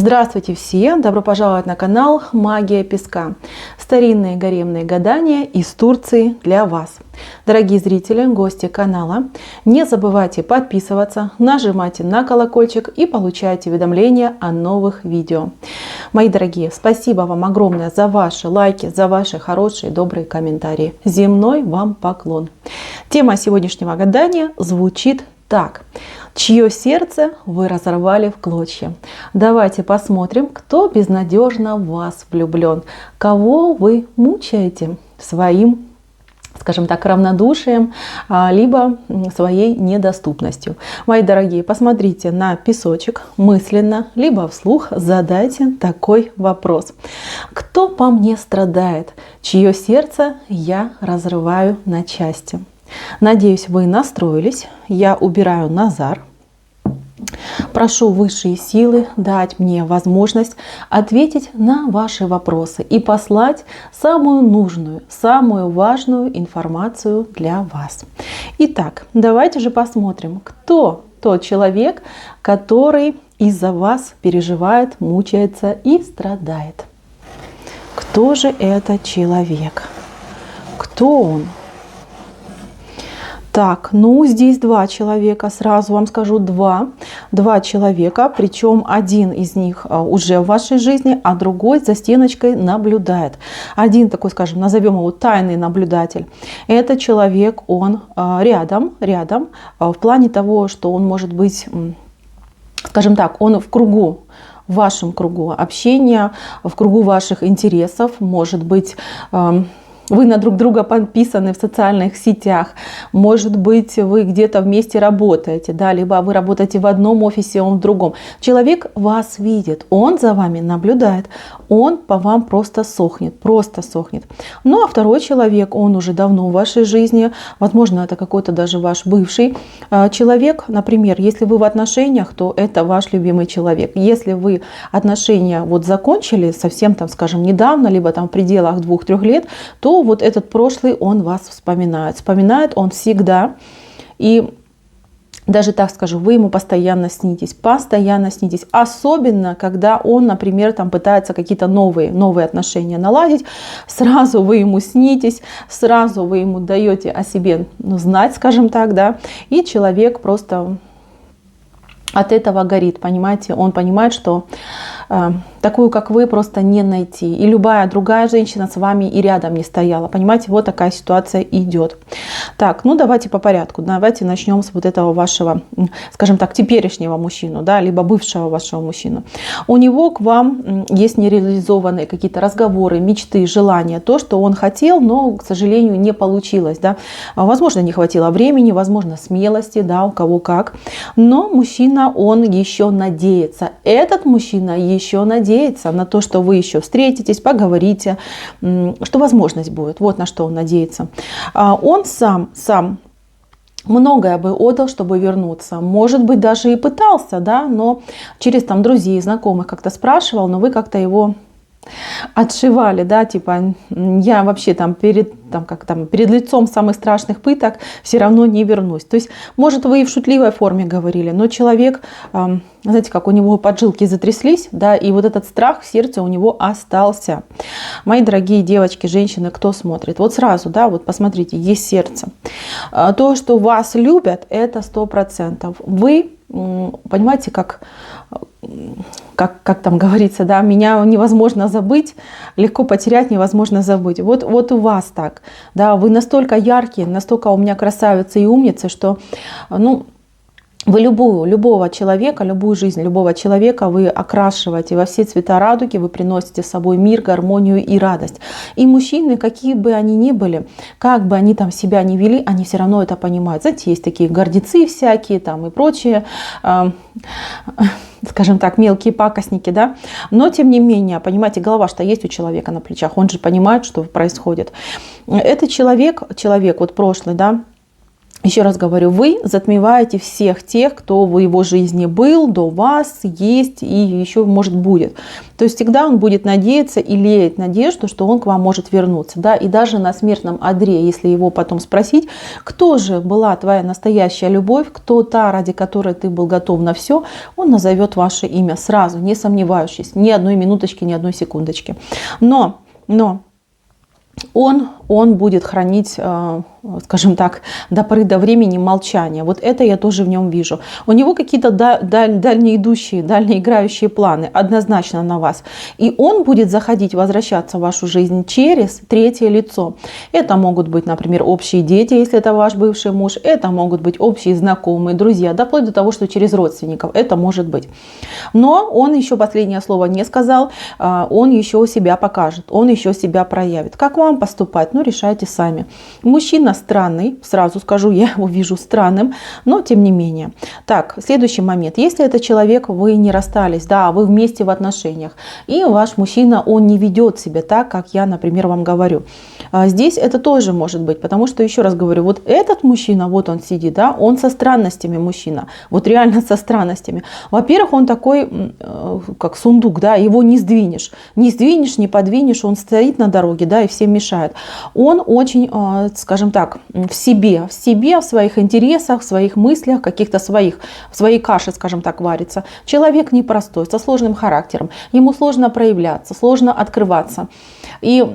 Здравствуйте все! Добро пожаловать на канал Магия Песка. Старинные гаремные гадания из Турции для вас. Дорогие зрители, гости канала, не забывайте подписываться, нажимайте на колокольчик и получайте уведомления о новых видео. Мои дорогие, спасибо вам огромное за ваши лайки, за ваши хорошие добрые комментарии. Земной вам поклон. Тема сегодняшнего гадания звучит так. Чье сердце вы разорвали в клочья? Давайте посмотрим, кто безнадежно в вас влюблен. Кого вы мучаете своим, скажем так, равнодушием, либо своей недоступностью. Мои дорогие, посмотрите на песочек мысленно, либо вслух задайте такой вопрос. Кто по мне страдает? Чье сердце я разрываю на части? Надеюсь, вы настроились. Я убираю Назар. Прошу высшие силы дать мне возможность ответить на ваши вопросы и послать самую нужную, самую важную информацию для вас. Итак, давайте же посмотрим, кто тот человек, который из-за вас переживает, мучается и страдает. Кто же этот человек? Кто он? Так, ну здесь два человека, сразу вам скажу, два человека, причем один из них уже в вашей жизни, а другой за стеночкой наблюдает. Один такой, скажем, назовем его тайный наблюдатель. Этот человек, он рядом, в плане того, что он может быть, скажем так, он в кругу, в вашем кругу общения, в кругу ваших интересов, может быть, вы на друг друга подписаны в социальных сетях, может быть, вы где-то вместе работаете, да, либо вы работаете в одном офисе, он в другом. Человек вас видит, он за вами наблюдает, он по вам просто сохнет. Ну а второй человек, он уже давно в вашей жизни, возможно, это какой-то даже ваш бывший человек. Например, если вы в отношениях, то это ваш любимый человек. Если вы отношения вот закончили совсем там, скажем, недавно, либо там в пределах 2-3 лет, то вот этот прошлый, он вас вспоминает. Вспоминает он всегда. И даже так скажу, вы ему постоянно снитесь. Особенно, когда он, например, там пытается какие-то новые отношения наладить. Сразу вы ему снитесь, сразу вы ему даете о себе знать, скажем так, да. И человек просто от этого горит, понимаете. Он понимает, что такую, как вы, просто не найти. И любая другая женщина с вами и рядом не стояла. Понимаете, вот такая ситуация идет. Так, ну давайте по порядку. Давайте начнем с вот этого вашего, скажем так, теперешнего мужчину, да, либо бывшего вашего мужчину. У него к вам есть нереализованные какие-то разговоры, мечты, желания. То, что он хотел, но, к сожалению, не получилось. Да. Возможно, не хватило времени, возможно, смелости, да, у кого как. Но мужчина, он еще надеется. Этот мужчина еще надеется на то, что вы еще встретитесь, поговорите, что возможность будет. Вот на что он надеется. Он сам многое бы отдал, чтобы вернуться. Может быть, даже и пытался, да, но через там друзей, знакомых как-то спрашивал, но вы как-то его отшивали, да, типа я вообще там перед лицом самых страшных пыток все равно не вернусь. То есть, может, вы и в шутливой форме говорили, но человек, знаете, как у него поджилки затряслись, да, и вот этот страх в сердце у него остался. Мои дорогие девочки, женщины, кто смотрит, вот сразу, да, вот посмотрите, есть сердце. То, что вас любят, это 100%. Вы, понимаете, как там говорится, да, меня невозможно забыть, легко потерять, невозможно забыть. Вот у вас так, да, вы настолько яркие, настолько у меня красавицы и умницы, что, ну, вы любого человека, любую жизнь любого человека вы окрашиваете во все цвета радуги, вы приносите с собой мир, гармонию и радость. И мужчины, какие бы они ни были, как бы они там себя ни вели, они все равно это понимают. Знаете, есть такие гордецы всякие там и прочие, скажем так, мелкие пакостники, да. Но тем не менее, понимаете, голова-то есть у человека на плечах, он же понимает, что происходит. Этот человек вот прошлый, да, Еще раз говорю, вы затмеваете всех тех, кто в его жизни был, до вас, есть и еще, может, будет. То есть всегда он будет надеяться и леять надежду, что он к вам может вернуться. Да? И даже на смертном одре, если его потом спросить, кто же была твоя настоящая любовь, кто та, ради которой ты был готов на все, он назовет ваше имя сразу, не сомневающись, ни одной минуточки, ни одной секундочки. Но он будет хранить, скажем так, до поры до времени молчание. Вот это я тоже в нем вижу. У него какие-то дальнеидущие, дальнеиграющие планы однозначно на вас. И он будет заходить, возвращаться в вашу жизнь через третье лицо. Это могут быть, например, общие дети, если это ваш бывший муж. Это могут быть общие знакомые, друзья. Да, вплоть до того, что через родственников. Это может быть. Но он еще последнее слово не сказал. Он еще себя покажет. Он еще себя проявит. Как вам поступать? Ну, решайте сами. Мужчина странный, сразу скажу, я его вижу странным, но тем не менее. Так, следующий момент. Если это человек, вы не расстались, да, вы вместе в отношениях, и ваш мужчина, он не ведет себя так, как я, например, вам говорю. Здесь это тоже может быть, потому что, еще раз говорю, вот этот мужчина, вот он сидит, да, он со странностями мужчина, вот реально со странностями. Во-первых, он такой, как сундук, да, его не сдвинешь, не подвинешь, он стоит на дороге, да, и всем мешает. Он очень, скажем так, в себе, в своих интересах, в своих мыслях, каких-то в своей каше, скажем так, варится. Человек непростой, со сложным характером. Ему сложно проявляться, сложно открываться. И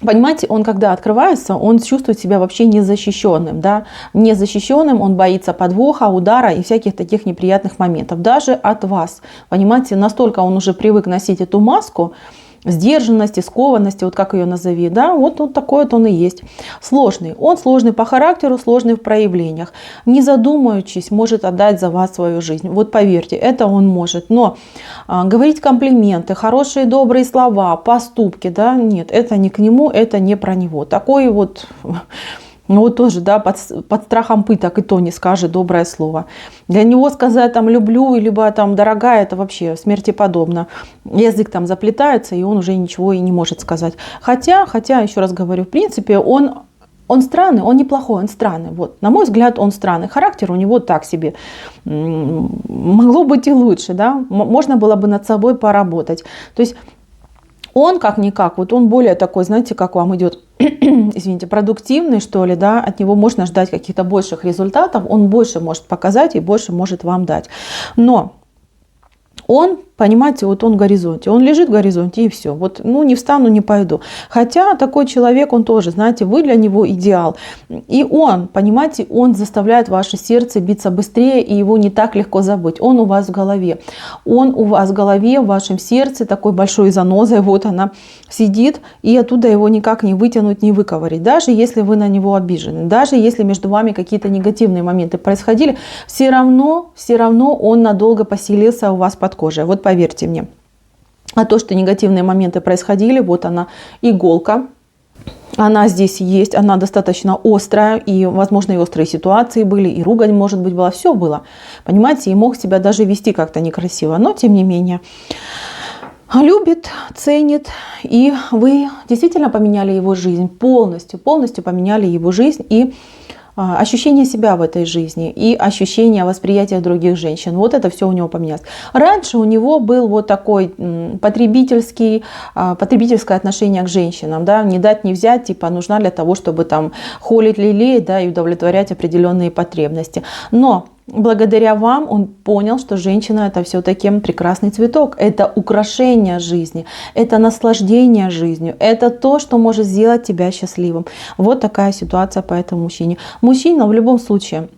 понимаете, он когда открывается, он чувствует себя вообще незащищенным, да? Незащищенным, он боится подвоха, удара и всяких таких неприятных моментов. Даже от вас. Понимаете, настолько он уже привык носить эту маску, сдержанности, скованности, вот как ее назови, да, вот такой вот он и есть. Сложный. Он сложный по характеру, сложный в проявлениях. Не задумываючись, может отдать за вас свою жизнь. Вот поверьте, это он может. Но говорить комплименты, хорошие, добрые слова, поступки, да, нет, это не к нему, это не про него. Такой вот... Ну вот тоже, да, под страхом пыток и то не скажет доброе слово. Для него сказать там люблю, либо там дорогая, это вообще смерти подобно. Язык там заплетается, и он уже ничего и не может сказать. Хотя, еще раз говорю, в принципе, он странный, он неплохой, он странный. Вот, на мой взгляд, он странный. Характер у него так себе. Могло быть и лучше, да. Можно было бы над собой поработать. То есть он как-никак, вот он более такой, знаете, как вам идет, извините, продуктивный, что ли, да, от него можно ждать каких-то больших результатов, он больше может показать и больше может вам дать. Но он, понимаете, вот он в горизонте, он лежит в горизонте и все. Вот, ну, не встану, не пойду. Хотя такой человек, он тоже, знаете, вы для него идеал. И он, понимаете, он заставляет ваше сердце биться быстрее, и его не так легко забыть. Он у вас в голове. Он у вас в голове, в вашем сердце, такой большой занозой, вот она сидит, и оттуда его никак не вытянуть, не выковырять. Даже если вы на него обижены, даже если между вами какие-то негативные моменты происходили, все равно он надолго поселился у вас под кожей. Вот поверьте мне. А то, что негативные моменты происходили, вот она, иголка, она здесь есть, она достаточно острая, и, возможно, и острые ситуации были, и ругань, может быть, была, все было. Понимаете, и мог себя даже вести как-то некрасиво, но, тем не менее, любит, ценит, и вы действительно поменяли его жизнь, полностью поменяли его жизнь, и ощущение себя в этой жизни и ощущение восприятия других женщин. Вот это все у него поменялось. Раньше у него был вот такой потребительское отношение к женщинам, да, не дать не взять, типа нужна для того, чтобы там холить, лелеять, да, и удовлетворять определенные потребности. Но благодаря вам он понял, что женщина — это все-таки прекрасный цветок, это украшение жизни, это наслаждение жизнью, это то, что может сделать тебя счастливым. Вот такая ситуация по этому мужчине. Мужчина в любом случае,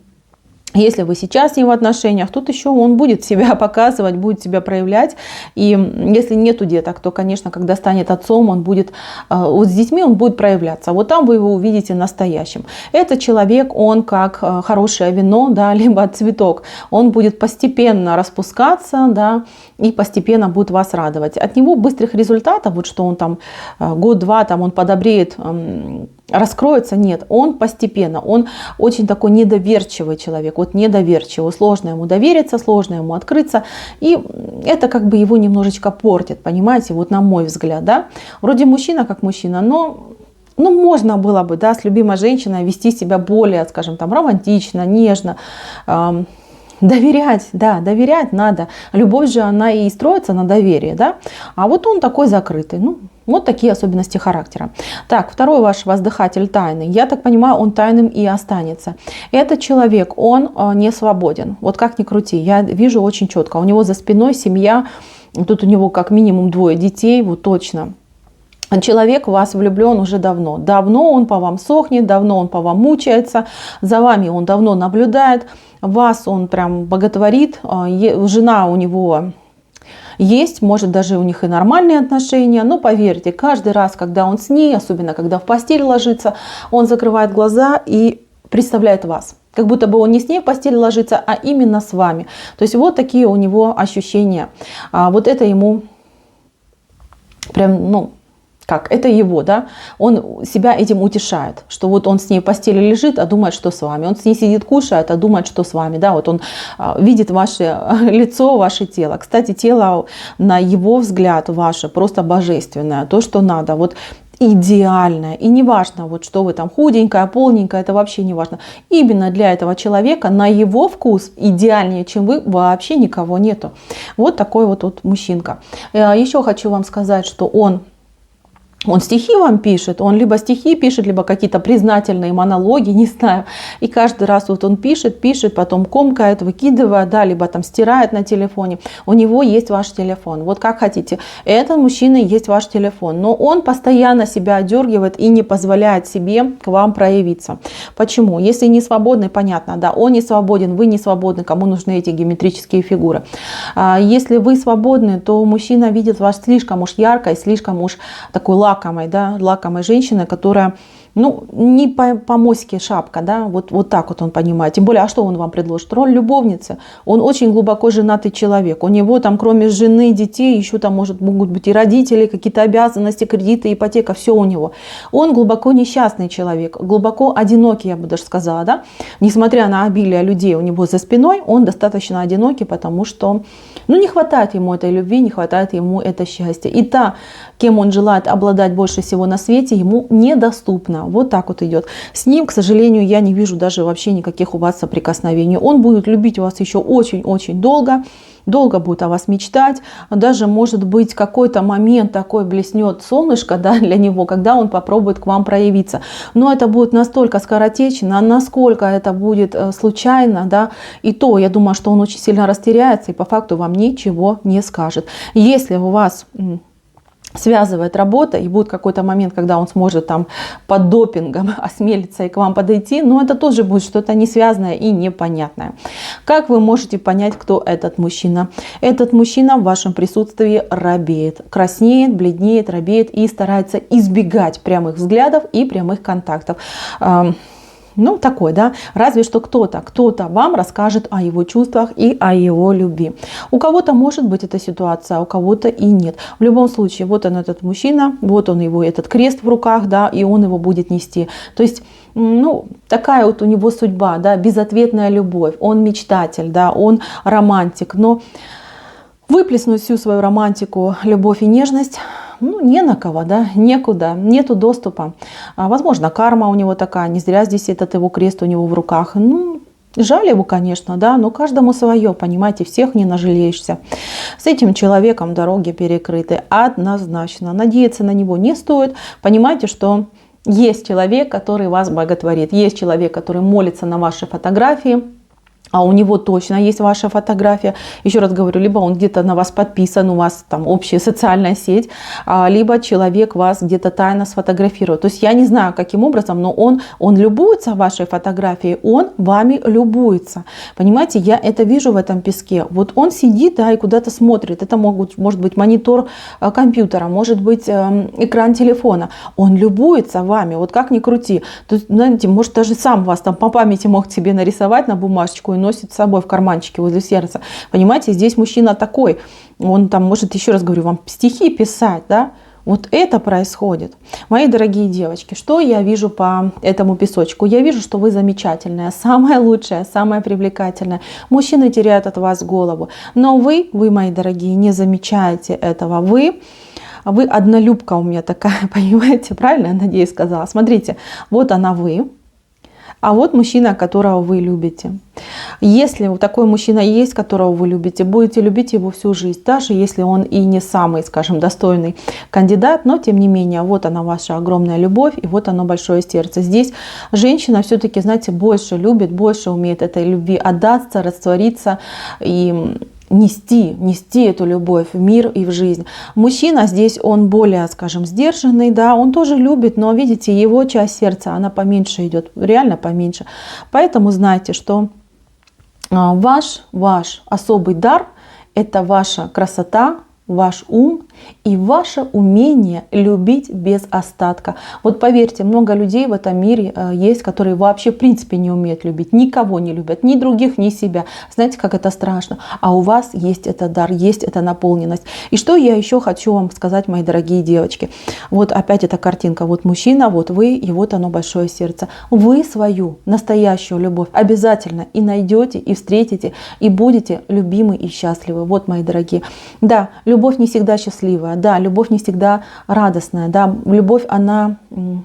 если вы сейчас с ним в отношениях, тут еще он будет себя показывать, будет себя проявлять. И если нету деток, то, конечно, когда станет отцом, он будет, вот с детьми он будет проявляться. Вот там вы его увидите настоящим. Этот человек, он как хорошее вино, да, либо цветок. Он будет постепенно распускаться, да, и постепенно будет вас радовать. От него быстрых результатов, вот что он там год-два, там он подобреет, раскроется, нет, он постепенно, он очень такой недоверчивый человек, вот недоверчивый, сложно ему довериться, сложно ему открыться, и это как бы его немножечко портит, понимаете, вот на мой взгляд, да, вроде мужчина как мужчина, но ну, можно было бы, да, с любимой женщиной вести себя более, скажем, там, романтично, нежно, доверять, да, доверять надо. Любовь же, она и строится на доверии, да. А вот он такой закрытый, ну, вот такие особенности характера. Так, второй ваш воздыхатель тайный. Я так понимаю, он тайным и останется. Этот человек, он не свободен. Вот как ни крути, я вижу очень четко. У него за спиной семья, тут у него как минимум 2 детей, вот точно. Человек в вас влюблен уже давно. Давно он по вам сохнет, давно он по вам мучается, за вами он давно наблюдает, вас он прям боготворит, жена у него есть, может даже у них и нормальные отношения, но поверьте, каждый раз, когда он с ней, особенно когда в постель ложится, он закрывает глаза и представляет вас. Как будто бы он не с ней в постель ложится, а именно с вами. То есть вот такие у него ощущения. Вот это ему прям, ну, как, это его, да, он себя этим утешает, что вот он с ней в постели лежит, а думает, что с вами, он с ней сидит, кушает, а думает, что с вами, да, вот он видит ваше лицо, ваше тело. Кстати, тело, на его взгляд, ваше просто божественное, то, что надо, вот идеальное, и не важно, вот что вы там худенькая, полненькая, это вообще не важно. Именно для этого человека, на его вкус, идеальнее, чем вы, вообще никого нету. Вот такой вот мужчинка. Еще хочу вам сказать, что он стихи вам пишет, он либо стихи пишет, либо какие-то признательные монологи, не знаю. И каждый раз вот он пишет, потом комкает, выкидывает, да, либо там стирает на телефоне. У него есть ваш телефон. Вот как хотите. Этот мужчина есть ваш телефон. Но он постоянно себя одергивает и не позволяет себе к вам проявиться. Почему? Если не свободный, понятно, да, он не свободен, вы не свободны, кому нужны эти геометрические фигуры. Если вы свободны, то мужчина видит вас слишком уж яркой, слишком уж такой лакомой, да, лакомой женщины, которая, ну, не по моське шапка, да, вот так вот он понимает. Тем более, а что он вам предложит? Роль любовницы. Он очень глубоко женатый человек. У него там, кроме жены, детей, еще там могут быть и родители, какие-то обязанности, кредиты, ипотека, все у него. Он глубоко несчастный человек, глубоко одинокий, я бы даже сказала, да. Несмотря на обилие людей у него за спиной, он достаточно одинокий, потому что, ну, не хватает ему этой любви, не хватает ему это счастья. И та, кем он желает обладать больше всего на свете, ему недоступно. Вот так вот идет. С ним, к сожалению, я не вижу даже вообще никаких у вас соприкосновений. Он будет любить вас еще очень-очень долго. Долго будет о вас мечтать. Даже, может быть, какой-то момент такой блеснет солнышко, да, для него, когда он попробует к вам проявиться. Но это будет настолько скоротечно, насколько это будет случайно, да, и то, я думаю, что он очень сильно растеряется и по факту вам ничего не скажет. Если у вас связывает работа, и будет какой-то момент, когда он сможет там под допингом осмелиться и к вам подойти, но это тоже будет что-то не связанное и непонятное. Как вы можете понять, кто этот мужчина? Этот мужчина в вашем присутствии робеет, краснеет, бледнеет, робеет и старается избегать прямых взглядов и прямых контактов. Ну, такой, да, разве что кто-то вам расскажет о его чувствах и о его любви. У кого-то может быть эта ситуация, а у кого-то и нет. В любом случае, вот он, этот мужчина, вот он его, этот крест в руках, да, и он его будет нести. То есть, ну, такая вот у него судьба, да, безответная любовь. Он мечтатель, да, он романтик, но выплеснуть всю свою романтику, любовь и нежность, ну, не на кого, да, некуда, нету доступа. Возможно, карма у него такая, не зря здесь этот его крест у него в руках. Ну, жаль его, конечно, да, но каждому свое, понимаете, всех не нажалеешься. С этим человеком дороги перекрыты однозначно. Надеяться на него не стоит. Понимаете, что есть человек, который вас боготворит, есть человек, который молится на ваши фотографии, а у него точно есть ваша фотография. Еще раз говорю, либо он где-то на вас подписан, у вас там общая социальная сеть, либо человек вас где-то тайно сфотографирует. То есть я не знаю, каким образом, но он любуется вашей фотографией, он вами любуется. Понимаете, я это вижу в этом песке. Вот он сидит, да, и куда-то смотрит. Это может быть монитор компьютера, может быть экран телефона. Он любуется вами, вот как ни крути. То есть, знаете, может даже сам вас там по памяти мог себе нарисовать на бумажечку и носит с собой в карманчике возле сердца. Понимаете, здесь мужчина такой, он там может, еще раз говорю, вам стихи писать, да, вот это происходит. Мои дорогие девочки, что я вижу по этому песочку? Я вижу, что вы замечательная, самая лучшая, самая привлекательная. Мужчины теряют от вас голову, но вы, мои дорогие, не замечаете этого. Вы вы однолюбка у меня такая, понимаете, правильно я, надеюсь, сказала? Смотрите, вот она вы, а вот мужчина, которого вы любите. Если такой мужчина есть, которого вы любите, будете любить его всю жизнь, даже если он и не самый, скажем, достойный кандидат, но тем не менее, вот она ваша огромная любовь, и вот оно большое сердце. Здесь женщина все-таки, знаете, больше любит, больше умеет этой любви отдаться, раствориться и нести эту любовь в мир и в жизнь. Мужчина здесь, он более, скажем, сдержанный, да, он тоже любит, но, видите, его часть сердца, она поменьше идет, реально поменьше. Поэтому знайте, что ваш особый дар – это ваша красота, ваш ум и ваше умение любить без остатка. Вот поверьте, много людей в этом мире есть, которые вообще в принципе не умеют любить, никого не любят, ни других, ни себя. Знаете, как это страшно? А у вас есть этот дар, есть эта наполненность. И что я еще хочу вам сказать, мои дорогие девочки. Вот опять эта картинка. Вот мужчина, вот вы, и вот оно большое сердце. Вы свою настоящую любовь обязательно и найдете, и встретите, и будете любимы и счастливы. Вот, мои дорогие. Да, любовь не всегда счастливая, да, любовь не всегда радостная, да, любовь, она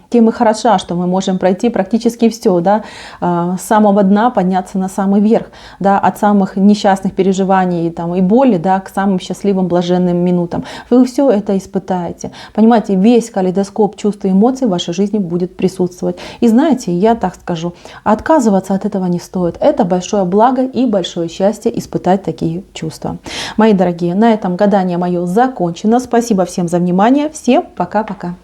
тем и хороша, что мы можем пройти практически все, да, с самого дна подняться на самый верх, да, от самых несчастных переживаний там, и боли, да, к самым счастливым, блаженным минутам. Вы все это испытаете. Понимаете, весь калейдоскоп чувств и эмоций в вашей жизни будет присутствовать. И знаете, я так скажу, отказываться от этого не стоит. Это большое благо и большое счастье испытать такие чувства. Мои дорогие, на этом гадание мое закончено. Спасибо всем за внимание. Всем пока-пока.